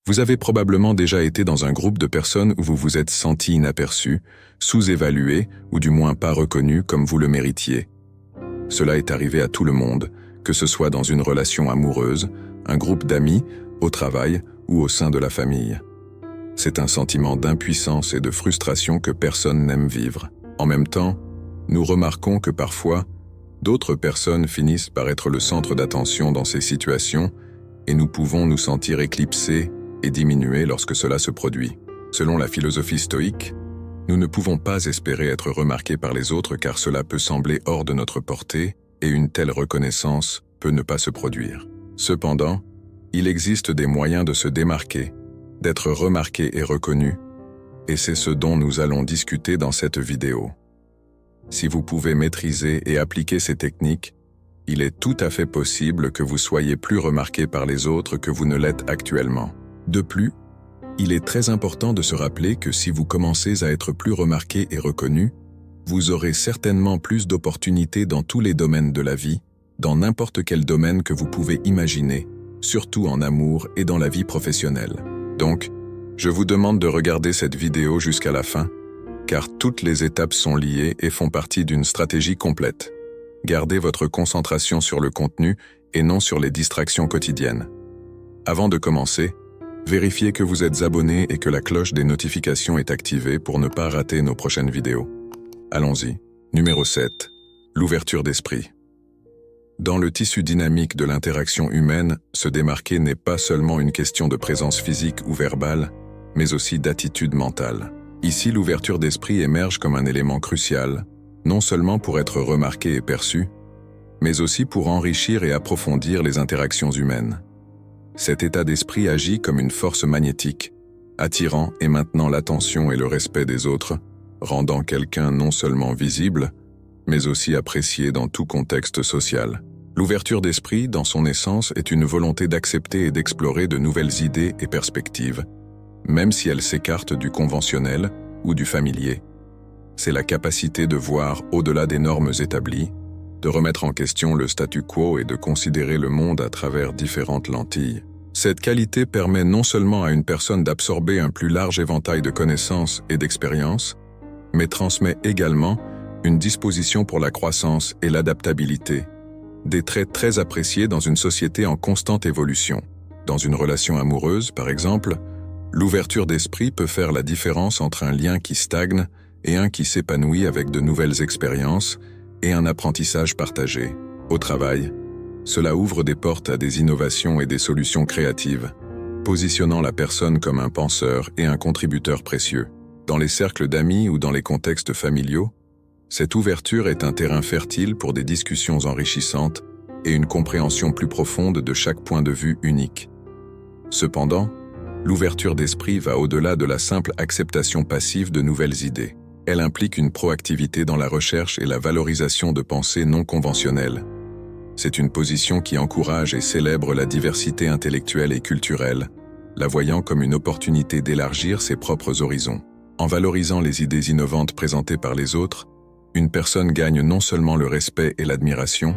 Vous avez probablement déjà été dans un groupe de personnes où vous vous êtes senti inaperçu, sous-évalué ou du moins pas reconnu comme vous le méritiez. Cela est arrivé à tout le monde, que ce soit dans une relation amoureuse, un groupe d'amis, au travail ou au sein de la famille. C'est un sentiment d'impuissance et de frustration que personne n'aime vivre. En même temps, nous remarquons que parfois, d'autres personnes finissent par être le centre d'attention dans ces situations et nous pouvons nous sentir éclipsés et diminués lorsque cela se produit. Selon la philosophie stoïque, nous ne pouvons pas espérer être remarqués par les autres car cela peut sembler hors de notre portée et une telle reconnaissance peut ne pas se produire. Cependant, il existe des moyens de se démarquer, d'être remarqué et reconnu, et c'est ce dont nous allons discuter dans cette vidéo. Si vous pouvez maîtriser et appliquer ces techniques, il est tout à fait possible que vous soyez plus remarqué par les autres que vous ne l'êtes actuellement. De plus, il est très important de se rappeler que si vous commencez à être plus remarqué et reconnu, vous aurez certainement plus d'opportunités dans tous les domaines de la vie, dans n'importe quel domaine que vous pouvez imaginer, surtout en amour et dans la vie professionnelle. Donc, je vous demande de regarder cette vidéo jusqu'à la fin, car toutes les étapes sont liées et font partie d'une stratégie complète. Gardez votre concentration sur le contenu et non sur les distractions quotidiennes. Avant de commencer, vérifiez que vous êtes abonné et que la cloche des notifications est activée pour ne pas rater nos prochaines vidéos. Allons-y. Numéro 7. L'ouverture d'esprit. Dans le tissu dynamique de l'interaction humaine, se démarquer n'est pas seulement une question de présence physique ou verbale, mais aussi d'attitude mentale. Ici, l'ouverture d'esprit émerge comme un élément crucial, non seulement pour être remarqué et perçu, mais aussi pour enrichir et approfondir les interactions humaines. Cet état d'esprit agit comme une force magnétique, attirant et maintenant l'attention et le respect des autres, rendant quelqu'un non seulement visible, mais aussi apprécié dans tout contexte social. L'ouverture d'esprit, dans son essence, est une volonté d'accepter et d'explorer de nouvelles idées et perspectives, même si elles s'écartent du conventionnel ou du familier. C'est la capacité de voir au-delà des normes établies, de remettre en question le statu quo et de considérer le monde à travers différentes lentilles. Cette qualité permet non seulement à une personne d'absorber un plus large éventail de connaissances et d'expériences, mais transmet également une disposition pour la croissance et l'adaptabilité, des traits très appréciés dans une société en constante évolution. Dans une relation amoureuse, par exemple, l'ouverture d'esprit peut faire la différence entre un lien qui stagne et un qui s'épanouit avec de nouvelles expériences et un apprentissage partagé. Au travail, cela ouvre des portes à des innovations et des solutions créatives, positionnant la personne comme un penseur et un contributeur précieux. Dans les cercles d'amis ou dans les contextes familiaux, cette ouverture est un terrain fertile pour des discussions enrichissantes et une compréhension plus profonde de chaque point de vue unique. Cependant, l'ouverture d'esprit va au-delà de la simple acceptation passive de nouvelles idées. Elle implique une proactivité dans la recherche et la valorisation de pensées non conventionnelles. C'est une position qui encourage et célèbre la diversité intellectuelle et culturelle, la voyant comme une opportunité d'élargir ses propres horizons. En valorisant les idées innovantes présentées par les autres, une personne gagne non seulement le respect et l'admiration,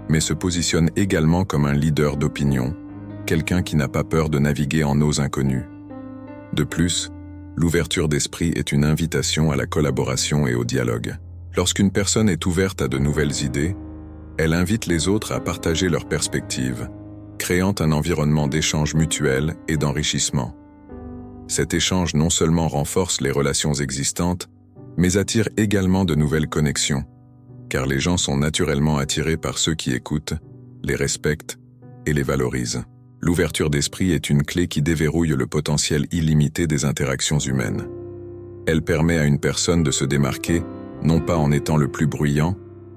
mais se positionne également comme un leader d'opinion, quelqu'un qui n'a pas peur de naviguer en eaux inconnues. De plus, l'ouverture d'esprit est une invitation à la collaboration et au dialogue. Lorsqu'une personne est ouverte à de nouvelles idées, elle invite les autres à partager leurs perspectives, créant un environnement d'échange mutuel et d'enrichissement. Cet échange non seulement renforce les relations existantes, mais attire également de nouvelles connexions, car les gens sont naturellement attirés par ceux qui écoutent, les respectent et les valorisent. L'ouverture d'esprit est une clé qui déverrouille le potentiel illimité des interactions humaines. Elle permet à une personne de se démarquer, non pas en étant le plus bruyant,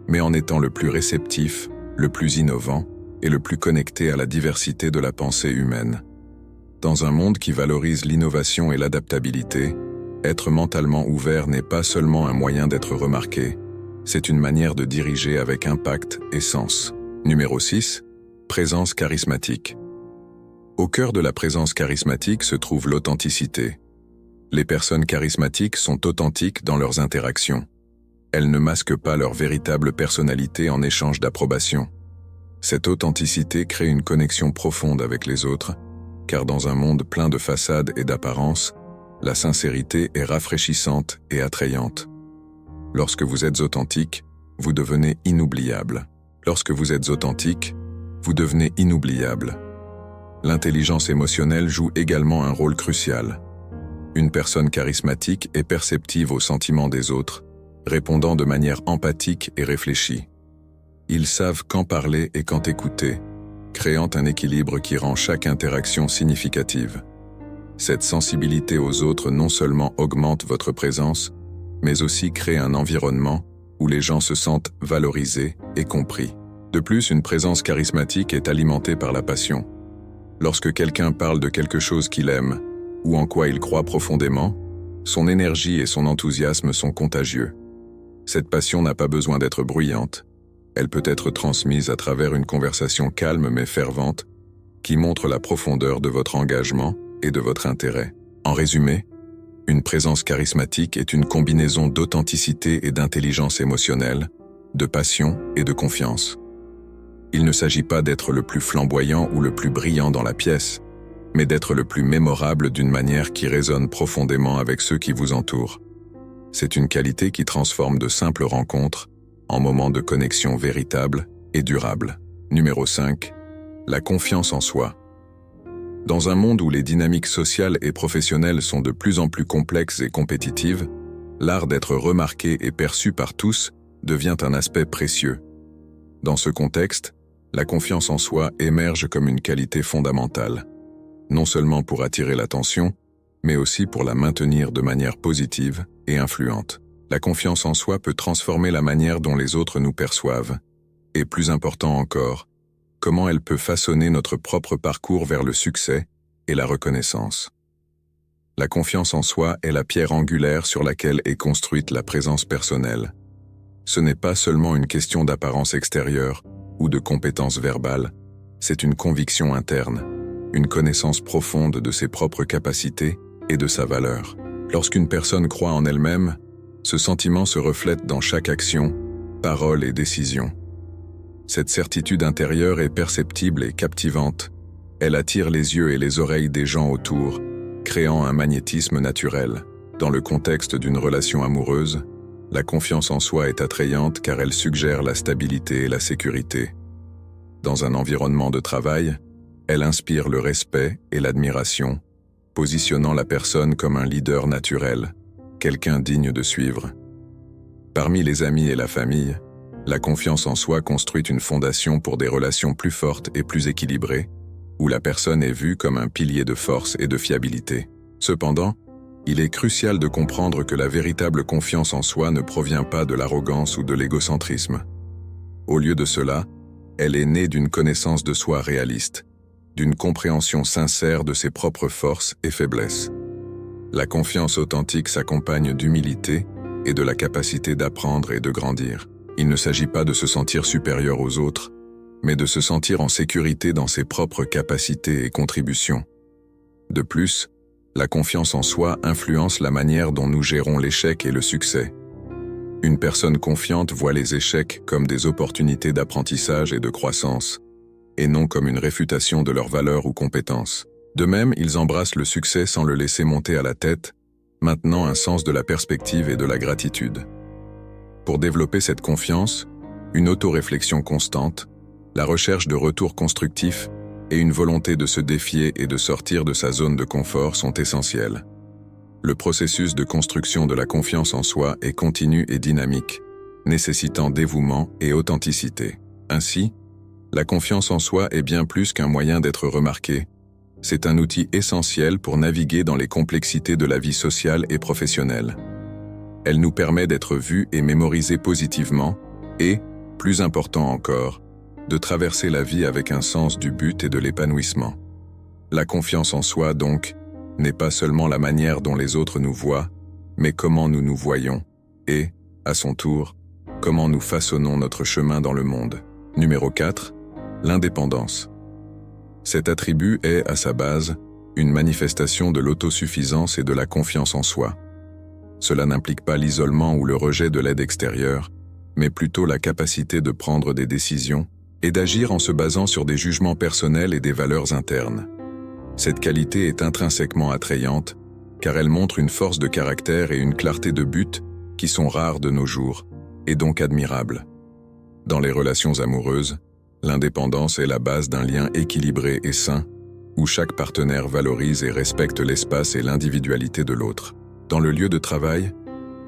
mais en étant le plus réceptif, le plus innovant et le plus connecté à la diversité de la pensée humaine. Dans un monde qui valorise l'innovation et l'adaptabilité, être mentalement ouvert n'est pas seulement un moyen d'être remarqué, c'est une manière de diriger avec impact et sens. Numéro 6. Présence charismatique. Au cœur de la présence charismatique se trouve l'authenticité. Les personnes charismatiques sont authentiques dans leurs interactions. Elles ne masquent pas leur véritable personnalité en échange d'approbation. Cette authenticité crée une connexion profonde avec les autres, car dans un monde plein de façades et d'apparences, la sincérité est rafraîchissante et attrayante. Lorsque vous êtes authentique, vous devenez inoubliable. Lorsque vous êtes authentique, vous devenez inoubliable. L'intelligence émotionnelle joue également un rôle crucial. Une personne charismatique est perceptive aux sentiments des autres, répondant de manière empathique et réfléchie. Ils savent quand parler et quand écouter, créant un équilibre qui rend chaque interaction significative. Cette sensibilité aux autres non seulement augmente votre présence, mais aussi crée un environnement où les gens se sentent valorisés et compris. De plus, une présence charismatique est alimentée par la passion. Lorsque quelqu'un parle de quelque chose qu'il aime, ou en quoi il croit profondément, son énergie et son enthousiasme sont contagieux. Cette passion n'a pas besoin d'être bruyante. Elle peut être transmise à travers une conversation calme mais fervente, qui montre la profondeur de votre engagement et de votre intérêt. En résumé, une présence charismatique est une combinaison d'authenticité et d'intelligence émotionnelle, de passion et de confiance. Il ne s'agit pas d'être le plus flamboyant ou le plus brillant dans la pièce, mais d'être le plus mémorable d'une manière qui résonne profondément avec ceux qui vous entourent. C'est une qualité qui transforme de simples rencontres en moments de connexion véritables et durables. Numéro 5. La confiance en soi. Dans un monde où les dynamiques sociales et professionnelles sont de plus en plus complexes et compétitives, l'art d'être remarqué et perçu par tous devient un aspect précieux. Dans ce contexte, la confiance en soi émerge comme une qualité fondamentale, non seulement pour attirer l'attention, mais aussi pour la maintenir de manière positive et influente. La confiance en soi peut transformer la manière dont les autres nous perçoivent, et plus important encore, comment elle peut façonner notre propre parcours vers le succès et la reconnaissance. La confiance en soi est la pierre angulaire sur laquelle est construite la présence personnelle. Ce n'est pas seulement une question d'apparence extérieure ou de compétences verbales, c'est une conviction interne, une connaissance profonde de ses propres capacités et de sa valeur. Lorsqu'une personne croit en elle-même, ce sentiment se reflète dans chaque action, parole et décision. Cette certitude intérieure est perceptible et captivante. Elle attire les yeux et les oreilles des gens autour, créant un magnétisme naturel. Dans le contexte d'une relation amoureuse, la confiance en soi est attrayante car elle suggère la stabilité et la sécurité. Dans un environnement de travail, elle inspire le respect et l'admiration, positionnant la personne comme un leader naturel, quelqu'un digne de suivre. Parmi les amis et la famille, la confiance en soi construit une fondation pour des relations plus fortes et plus équilibrées, où la personne est vue comme un pilier de force et de fiabilité. Cependant, il est crucial de comprendre que la véritable confiance en soi ne provient pas de l'arrogance ou de l'égocentrisme. Au lieu de cela, elle est née d'une connaissance de soi réaliste, d'une compréhension sincère de ses propres forces et faiblesses. La confiance authentique s'accompagne d'humilité et de la capacité d'apprendre et de grandir. Il ne s'agit pas de se sentir supérieur aux autres, mais de se sentir en sécurité dans ses propres capacités et contributions. De plus, la confiance en soi influence la manière dont nous gérons l'échec et le succès. Une personne confiante voit les échecs comme des opportunités d'apprentissage et de croissance, et non comme une réfutation de leurs valeurs ou compétences. De même, ils embrassent le succès sans le laisser monter à la tête, maintenant un sens de la perspective et de la gratitude. Pour développer cette confiance, une autoréflexion constante, la recherche de retours constructifs et une volonté de se défier et de sortir de sa zone de confort sont essentielles. Le processus de construction de la confiance en soi est continu et dynamique, nécessitant dévouement et authenticité. Ainsi, la confiance en soi est bien plus qu'un moyen d'être remarqué. C'est un outil essentiel pour naviguer dans les complexités de la vie sociale et professionnelle. Elle nous permet d'être vus et mémorisés positivement et, plus important encore, de traverser la vie avec un sens du but et de l'épanouissement. La confiance en soi, donc, n'est pas seulement la manière dont les autres nous voient, mais comment nous nous voyons et, à son tour, comment nous façonnons notre chemin dans le monde. Numéro 4. L'indépendance. Cet attribut est, à sa base, une manifestation de l'autosuffisance et de la confiance en soi. Cela n'implique pas l'isolement ou le rejet de l'aide extérieure, mais plutôt la capacité de prendre des décisions et d'agir en se basant sur des jugements personnels et des valeurs internes. Cette qualité est intrinsèquement attrayante, car elle montre une force de caractère et une clarté de but qui sont rares de nos jours, et donc admirables. Dans les relations amoureuses, l'indépendance est la base d'un lien équilibré et sain, où chaque partenaire valorise et respecte l'espace et l'individualité de l'autre. Dans le lieu de travail,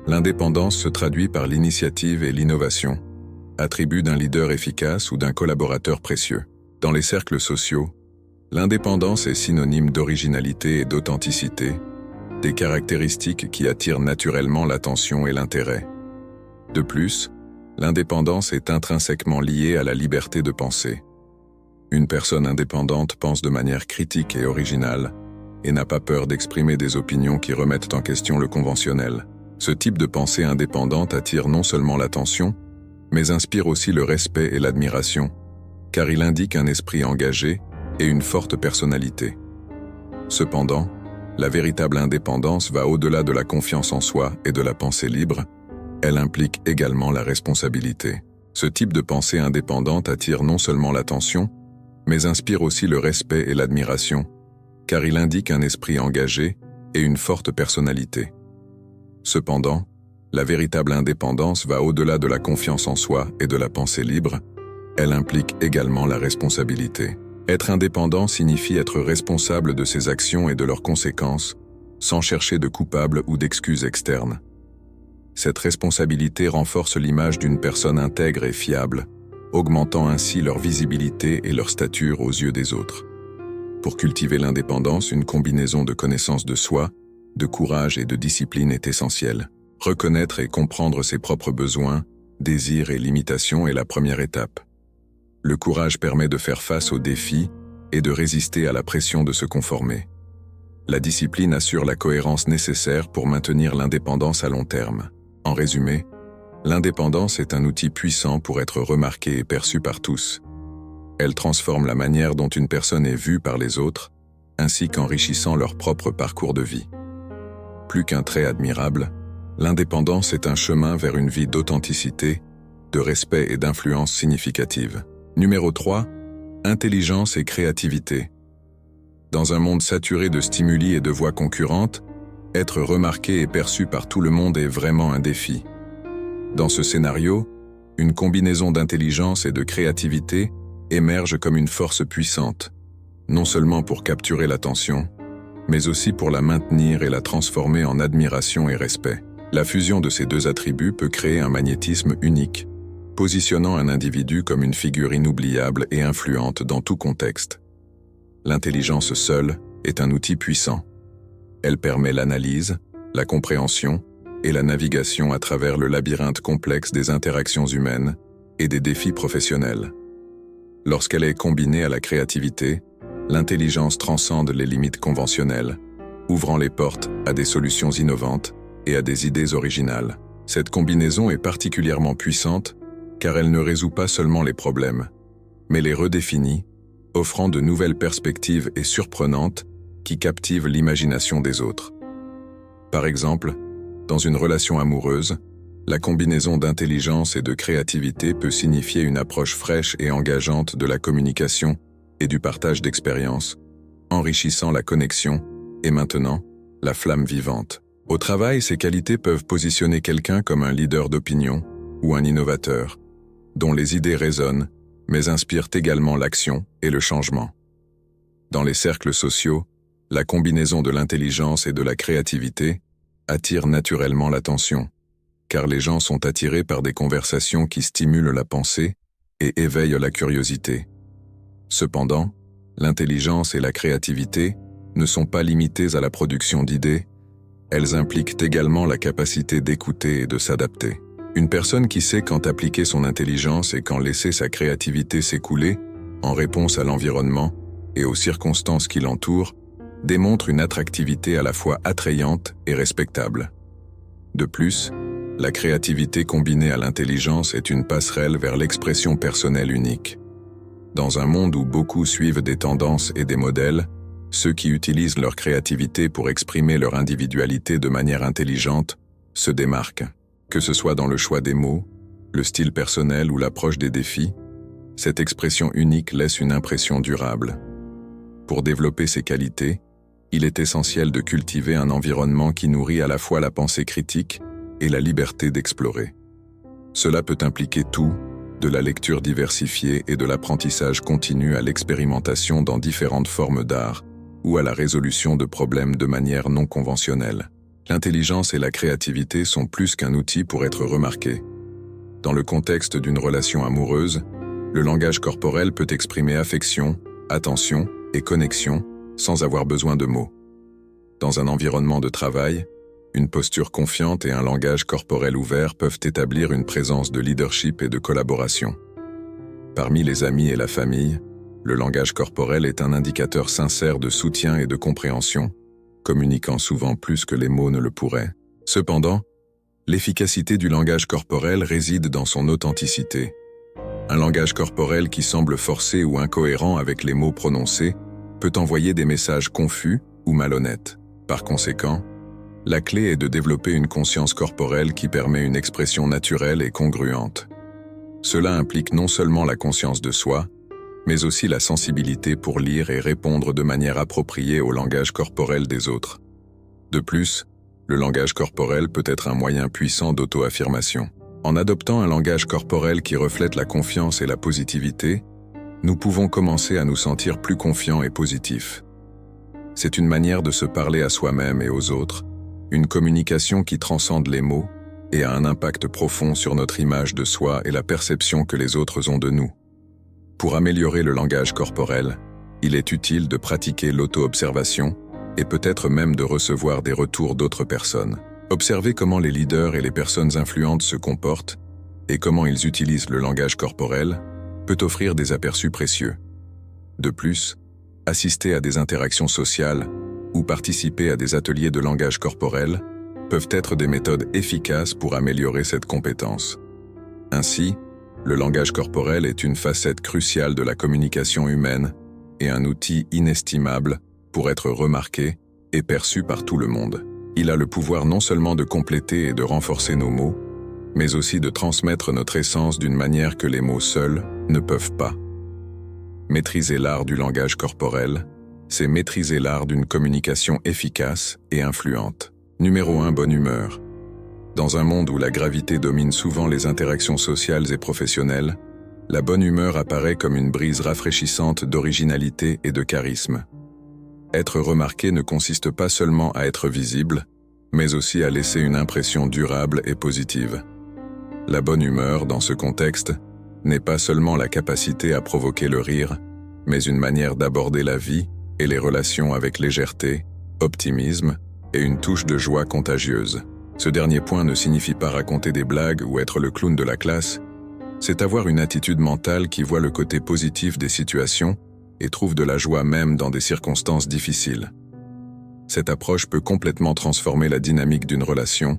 l'indépendance se traduit par l'initiative et l'innovation, attribut d'un leader efficace ou d'un collaborateur précieux. Dans les cercles sociaux, l'indépendance est synonyme d'originalité et d'authenticité, des caractéristiques qui attirent naturellement l'attention et l'intérêt. De plus, l'indépendance est intrinsèquement liée à la liberté de penser. Une personne indépendante pense de manière critique et originale, et n'a pas peur d'exprimer des opinions qui remettent en question le conventionnel. Ce type de pensée indépendante attire non seulement l'attention, mais inspire aussi le respect et l'admiration, car il indique un esprit engagé et une forte personnalité. Cependant, la véritable indépendance va au-delà de la confiance en soi et de la pensée libre, elle implique également la responsabilité. Ce type de pensée indépendante attire non seulement l'attention, mais inspire aussi le respect et l'admiration, car il indique un esprit engagé et une forte personnalité. Cependant, la véritable indépendance va au-delà de la confiance en soi et de la pensée libre, elle implique également la responsabilité. Être indépendant signifie être responsable de ses actions et de leurs conséquences, sans chercher de coupable ou d'excuses externes. Cette responsabilité renforce l'image d'une personne intègre et fiable, augmentant ainsi leur visibilité et leur stature aux yeux des autres. Pour cultiver l'indépendance, une combinaison de connaissance de soi, de courage et de discipline est essentielle. Reconnaître et comprendre ses propres besoins, désirs et limitations est la première étape. Le courage permet de faire face aux défis et de résister à la pression de se conformer. La discipline assure la cohérence nécessaire pour maintenir l'indépendance à long terme. En résumé, l'indépendance est un outil puissant pour être remarqué et perçu par tous. Elle transforme la manière dont une personne est vue par les autres, ainsi qu'enrichissant leur propre parcours de vie. Plus qu'un trait admirable, l'indépendance est un chemin vers une vie d'authenticité, de respect et d'influence significative. Numéro 3. Intelligence et créativité. Dans un monde saturé de stimuli et de voix concurrentes, être remarqué et perçu par tout le monde est vraiment un défi. Dans ce scénario, une combinaison d'intelligence et de créativité émerge comme une force puissante, non seulement pour capturer l'attention, mais aussi pour la maintenir et la transformer en admiration et respect. La fusion de ces deux attributs peut créer un magnétisme unique, positionnant un individu comme une figure inoubliable et influente dans tout contexte. L'intelligence seule est un outil puissant. Elle permet l'analyse, la compréhension et la navigation à travers le labyrinthe complexe des interactions humaines et des défis professionnels. Lorsqu'elle est combinée à la créativité, l'intelligence transcende les limites conventionnelles, ouvrant les portes à des solutions innovantes et à des idées originales. Cette combinaison est particulièrement puissante car elle ne résout pas seulement les problèmes, mais les redéfinit, offrant de nouvelles perspectives et surprenantes qui captivent l'imagination des autres. Par exemple, dans une relation amoureuse, la combinaison d'intelligence et de créativité peut signifier une approche fraîche et engageante de la communication et du partage d'expériences, enrichissant la connexion et maintenant, la flamme vivante. Au travail, ces qualités peuvent positionner quelqu'un comme un leader d'opinion ou un innovateur, dont les idées résonnent, mais inspirent également l'action et le changement. Dans les cercles sociaux, la combinaison de l'intelligence et de la créativité attire naturellement l'attention, car les gens sont attirés par des conversations qui stimulent la pensée et éveillent la curiosité. Cependant, l'intelligence et la créativité ne sont pas limitées à la production d'idées, elles impliquent également la capacité d'écouter et de s'adapter. Une personne qui sait quand appliquer son intelligence et quand laisser sa créativité s'écouler, en réponse à l'environnement et aux circonstances qui l'entourent, démontre une attractivité à la fois attrayante et respectable. De plus, la créativité combinée à l'intelligence est une passerelle vers l'expression personnelle unique. Dans un monde où beaucoup suivent des tendances et des modèles, ceux qui utilisent leur créativité pour exprimer leur individualité de manière intelligente se démarquent. Que ce soit dans le choix des mots, le style personnel ou l'approche des défis, cette expression unique laisse une impression durable. Pour développer ces qualités, il est essentiel de cultiver un environnement qui nourrit à la fois la pensée critique et la liberté d'explorer. Cela peut impliquer tout, de la lecture diversifiée et de l'apprentissage continu à l'expérimentation dans différentes formes d'art ou à la résolution de problèmes de manière non conventionnelle. L'intelligence et la créativité sont plus qu'un outil pour être remarqués. Dans le contexte d'une relation amoureuse, le langage corporel peut exprimer affection, attention et connexion sans avoir besoin de mots. Dans un environnement de travail, une posture confiante et un langage corporel ouvert peuvent établir une présence de leadership et de collaboration. Parmi les amis et la famille, le langage corporel est un indicateur sincère de soutien et de compréhension, communiquant souvent plus que les mots ne le pourraient. Cependant, l'efficacité du langage corporel réside dans son authenticité. Un langage corporel qui semble forcé ou incohérent avec les mots prononcés peut envoyer des messages confus ou malhonnêtes. Par conséquent, la clé est de développer une conscience corporelle qui permet une expression naturelle et congruente. Cela implique non seulement la conscience de soi, mais aussi la sensibilité pour lire et répondre de manière appropriée au langage corporel des autres. De plus, le langage corporel peut être un moyen puissant d'auto-affirmation. En adoptant un langage corporel qui reflète la confiance et la positivité, nous pouvons commencer à nous sentir plus confiants et positifs. C'est une manière de se parler à soi-même et aux autres, une communication qui transcende les mots et a un impact profond sur notre image de soi et la perception que les autres ont de nous. Pour améliorer le langage corporel, il est utile de pratiquer l'auto-observation et peut-être même de recevoir des retours d'autres personnes. Observer comment les leaders et les personnes influentes se comportent et comment ils utilisent le langage corporel peut offrir des aperçus précieux. De plus, assister à des interactions sociales ou participer à des ateliers de langage corporel peuvent être des méthodes efficaces pour améliorer cette compétence. Ainsi, le langage corporel est une facette cruciale de la communication humaine et un outil inestimable pour être remarqué et perçu par tout le monde. Il a le pouvoir non seulement de compléter et de renforcer nos mots, mais aussi de transmettre notre essence d'une manière que les mots seuls ne peuvent pas. Maîtriser l'art du langage corporel, c'est maîtriser l'art d'une communication efficace et influente. Numéro 1, bonne humeur. Dans un monde où la gravité domine souvent les interactions sociales et professionnelles, la bonne humeur apparaît comme une brise rafraîchissante d'originalité et de charisme. Être remarqué ne consiste pas seulement à être visible, mais aussi à laisser une impression durable et positive. La bonne humeur, dans ce contexte, n'est pas seulement la capacité à provoquer le rire, mais une manière d'aborder la vie et les relations avec légèreté, optimisme et une touche de joie contagieuse. Ce dernier point ne signifie pas raconter des blagues ou être le clown de la classe, c'est avoir une attitude mentale qui voit le côté positif des situations et trouve de la joie même dans des circonstances difficiles. Cette approche peut complètement transformer la dynamique d'une relation,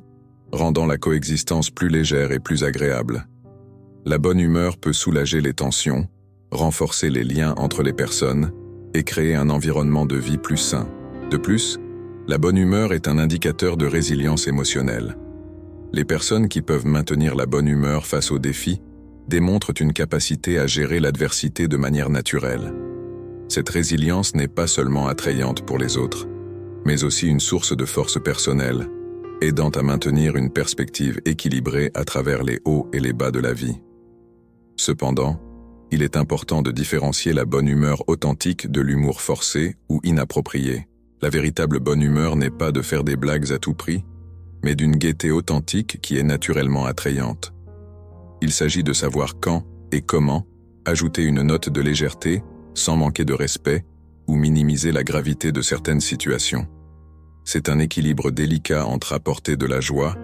rendant la coexistence plus légère et plus agréable. La bonne humeur peut soulager les tensions, renforcer les liens entre les personnes et créer un environnement de vie plus sain. De plus, la bonne humeur est un indicateur de résilience émotionnelle. Les personnes qui peuvent maintenir la bonne humeur face aux défis démontrent une capacité à gérer l'adversité de manière naturelle. Cette résilience n'est pas seulement attrayante pour les autres, mais aussi une source de force personnelle, aidant à maintenir une perspective équilibrée à travers les hauts et les bas de la vie. Cependant, il est important de différencier la bonne humeur authentique de l'humour forcé ou inapproprié. La véritable bonne humeur n'est pas de faire des blagues à tout prix, mais d'une gaieté authentique qui est naturellement attrayante. Il s'agit de savoir quand et comment ajouter une note de légèreté sans manquer de respect ou minimiser la gravité de certaines situations. C'est un équilibre délicat entre apporter de la joie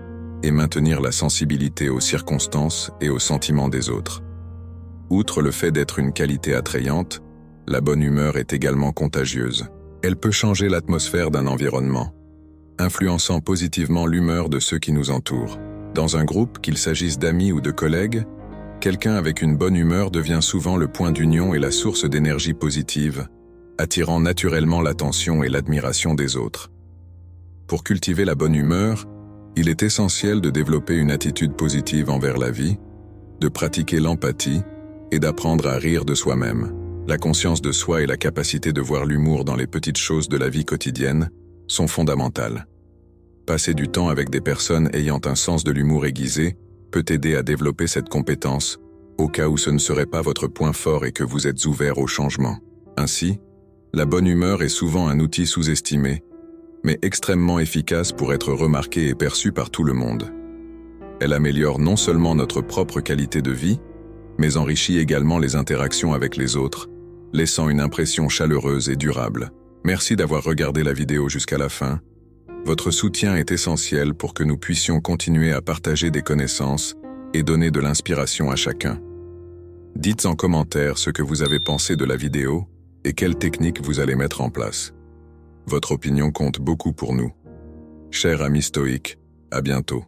et maintenir la sensibilité aux circonstances et aux sentiments des autres. Outre le fait d'être une qualité attrayante, la bonne humeur est également contagieuse. Elle peut changer l'atmosphère d'un environnement, influençant positivement l'humeur de ceux qui nous entourent. Dans un groupe, qu'il s'agisse d'amis ou de collègues, quelqu'un avec une bonne humeur devient souvent le point d'union et la source d'énergie positive, attirant naturellement l'attention et l'admiration des autres. Pour cultiver la bonne humeur, il est essentiel de développer une attitude positive envers la vie, de pratiquer l'empathie et d'apprendre à rire de soi-même. La conscience de soi et la capacité de voir l'humour dans les petites choses de la vie quotidienne sont fondamentales. Passer du temps avec des personnes ayant un sens de l'humour aiguisé peut aider à développer cette compétence, au cas où ce ne serait pas votre point fort et que vous êtes ouvert au changement. Ainsi, la bonne humeur est souvent un outil sous-estimé, mais extrêmement efficace pour être remarqué et perçu par tout le monde. Elle améliore non seulement notre propre qualité de vie, mais enrichit également les interactions avec les autres, laissant une impression chaleureuse et durable. Merci d'avoir regardé la vidéo jusqu'à la fin. Votre soutien est essentiel pour que nous puissions continuer à partager des connaissances et donner de l'inspiration à chacun. Dites en commentaire ce que vous avez pensé de la vidéo et quelles techniques vous allez mettre en place. Votre opinion compte beaucoup pour nous. Cher ami stoïque, à bientôt.